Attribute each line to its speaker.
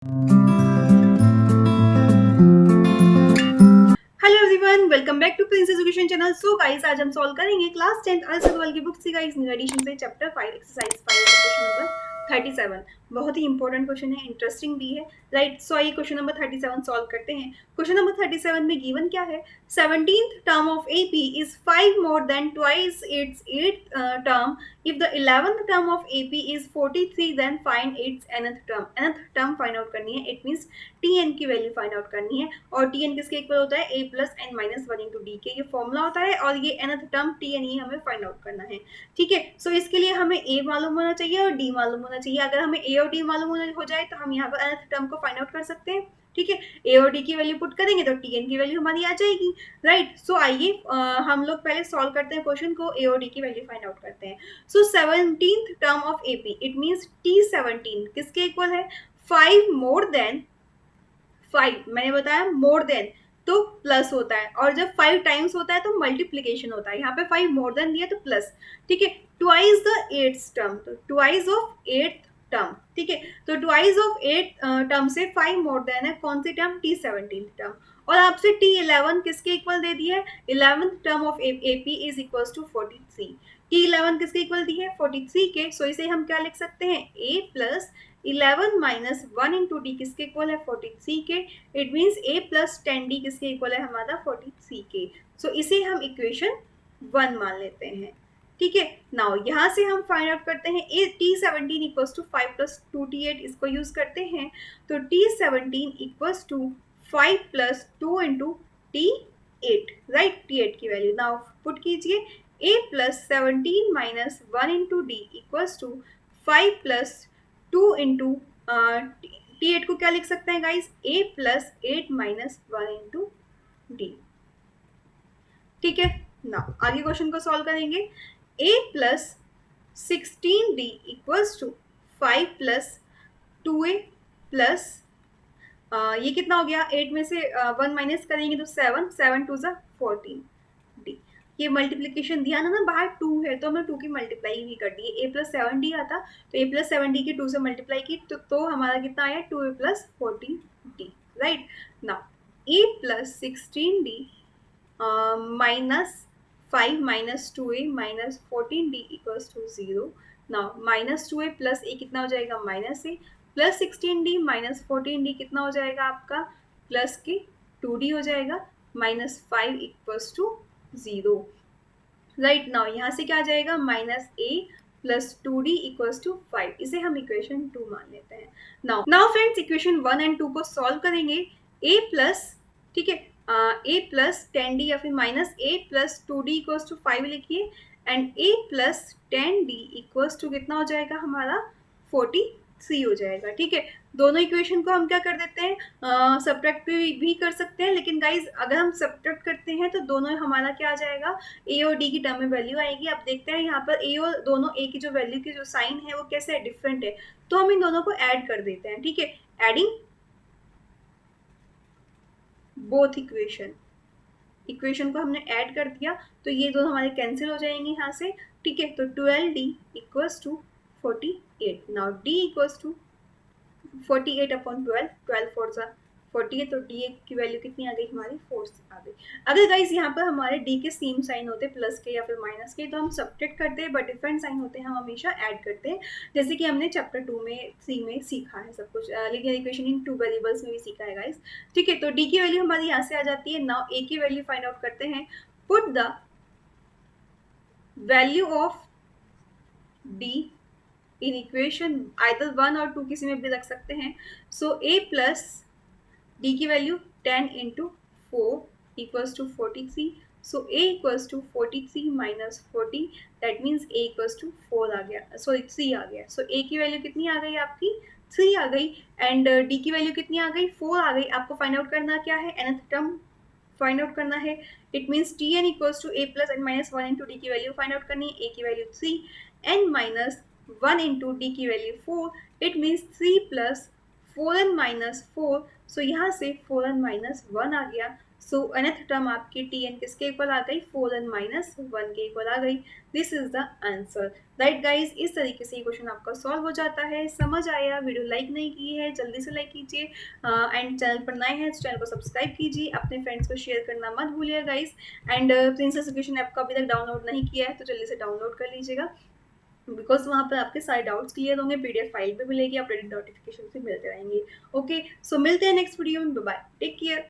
Speaker 1: Hello everyone, welcome back to Prince Education Channel. So guys, आज हम solve करेंगे class 10th अलग सवाल की बुक से गाइस न्यू एडिशन से चैप्टर 5 एक्सरसाइज 5 क्वेश्चन नंबर 37। बहुत ही इंपॉर्टेंट क्वेश्चन है, इंटरेस्टिंग भी है, राइट। सो आइए क्वेश्चन नंबर 37 सॉल्व करते हैं। क्वेश्चन नंबर 37 में गिवन क्या है? 17th term of AP is 5 more than twice its 8th term. If the 11th term of AP is 43, then find its nth term. nth term find out करनी है, it means TN की value find out करनी है। और TN किसके equal होता है? A plus n minus one into d के, ये फॉर्मूला होता है। और ये nth टर्म टीएन ये हमें फाइंड आउट करना है, ठीक है। सो इसके लिए हमें ए मालूम होना चाहिए और डी मालूम होना चाहिए। अगर हमें ए और डी मालूम हो जाए तो हम यहाँ पर nth टर्म को फाइंड आउट कर सकते हैं, ठीक है। ए और डी की वैल्यू पुट करेंगे तो टीएन की वैल्यू हमारी आ जाएगी, राइट। सो आइए हम लोग पहले सॉल्व करते हैं क्वेश्चन को, ए और डी की वैल्यू फाइंड आउट करते हैं। सो 17th term of AP, it means T17 किसके इक्वल है? 5 मोर देन 5, मैंने बताया मोर देन तो प्लस होता है, और जब 5 टाइम्स होता है तो मल्टीप्लीकेशन होता है। यहाँ पे 5 मोर देन दिया तो प्लस, ठीक है। ट्वाइस द एट्थ टर्म, तो ट्वाइस ऑफ एट्थ टर्म, ठीक है। तो ट्वाइस ऑफ एट टर्म से 5 मोर देन है कौन सी टर्म? T17 term. और आपसे T11 किसके इक्वल दे दी है? 11th term of AP is equal to 43। T11 किसके इक्वल दी है? 43 के। सो इसे हम क्या लिख सकते हैं? a plus 11 minus 1 into D किसके इक्वल है? 43 के। It means a plus 10d किसके इक्वल है? हमारा 43 के। सो इसे हम इक्वेशन 1 मान लेते हैं, ठीक है। नाउ यहाँ से हम फाइंड आउट करते हैं T17 equals to 5 plus 2T8, इसको यूज करते हैं। तो T17 equals to 5 plus 2 into T8, right. T8 की वैल्यू नाउ पुट कीजिए। a plus 17 minus 1 into d equals to 5 plus 2 into T8 को क्या लिख सकते हैं guys? a plus 8 minus 1 into d, ठीक है। नाउ आगे क्वेश्चन को सॉल्व करेंगे। a plus 16d equals to 5 plus 2a plus ये कितना हो गया? 8 में से 1 माइनस करेंगे तो 7, 7 टू ज़ा 14d। ये मल्टीप्लीकेशन दिया ना, बाहर 2 है तो हमने 2 की मल्टीप्लाई भी कर दी। a प्लस 7d आता तो a प्लस 7d की 2 से मल्टीप्लाई की तो हमारा कितना आया? 2a plus 14d, right. Now a plus 16d minus 5 minus 2a minus 14d equals to 0। Now minus 2a plus a कितना हो जाएगा? Minus a plus 16d minus 14d कितना हो जाएगा आपका? प्लस के 2d हो जाएगा, minus 5 equals to 0, right. Now यहाँ से क्या आ जाएगा? Minus a plus 2d equals to 5, इसे हम इक्वेशन 2 मान लेते हैं। नाउ फ्रेंड्स, इक्वेशन 1 एंड 2 को सॉल्व करेंगे। a प्लस, ठीक है, a प्लस 10d या फिर minus a plus 2d equals to 5 लिखिए, and a plus 10d equals to कितना हो जाएगा हमारा? 43 हो जाएगा, ठीक है। दोनों इक्वेशन को हम क्या कर देते हैं? सब्ट्रैक्ट भी कर सकते हैं, लेकिन गाइज अगर हम सब्ट्रैक्ट करते हैं तो दोनों हमारा क्या आ जाएगा? a और d की टर्म में वैल्यू आएगी। आप देखते हैं यहाँ पर a और दोनों a की जो वैल्यू की जो साइन है वो कैसे है? डिफरेंट है। तो हम इन दोनों को ऐड कर देते हैं, ठीक है। एडिंग बोथ इक्वेशन को हमने ऐड कर दिया तो ये दोनों हमारे कैंसिल हो जाएंगे यहाँ से, ठीक है। तो 12d equals to 48। Now d equals to 48 upon 12, 12 four सा 48, तो d की वैल्यू कितनी आ गई हमारी? 4 आ गई। अगर गाइस यहाँ पर हमारे d के सेम साइन होते प्लस के या फिर माइनस के तो हम सब्ट्रैक्ट करते हैं, बट डिफरेंट साइन होते हैं हम हमेशा ऐड करते हैं, जैसे कि हमने चैप्टर 2 में 3 में सीखा है सब कुछ। लेकिन इक्वेशन इन 2 वेरिएबल्स में भी सीखा है गाइस, ठीक है। तो d की वैल्यू हमारी यहाँ से आ जाती है। नाउ a की वैल्यू फाइंड आउट करते हैं। Put the value of d in equation either 1 और 2 किसी में भी रख सकते हैं। सो a प्लस d की value 10 into 4 equals to 43। So a equals to 43 minus 40, that means a equals to 4 आ गया, सॉरी 3 आ गया। सो a की वैल्यू कितनी आ गई आपकी? 3 आ गई। एंड d की वैल्यू कितनी आ गई? 4 आ गई। आपको फाइंड आउट करना क्या है? nth टर्म फाइंड आउट करना है। It means tn equals to a plus n minus 1 into d की वैल्यू फाइंड आउट करनी है। a की value 3, n minus 1 into d की value 4, it means 3 plus 4n minus 4। So यहाँ से 4n minus 1 आ गया, सो nth टर्म आपकी Tn किसके इक्वल आ गई, 4n माइनस 1 के इक्वल आ गई। This is the answer. Right guys, इस तरीके से ये क्वेश्चन आपका सॉल्व हो जाता है। समझ आया? वीडियो लाइक नहीं की है जल्दी से लाइक कीजिए, एंड चैनल पर नए हैं तो चैनल को सब्सक्राइब कीजिए, अपने फ्रेंड्स को शेयर करना मत भूलिएगा guys. And princess education app को अभी तक डाउनलोड नहीं किया है तो जल्दी से डाउनलोड कर लीजिएगा, बिकॉज वहाँ पर आपके सारे डाउट्स क्लियर होंगे, पीडीएफ फाइल भी मिलेगी, अपडेटेड नोटिफिकेशन से मिलते रहेंगे। ओके, सो मिलते हैं नेक्स्ट वीडियो में। Bye, take care.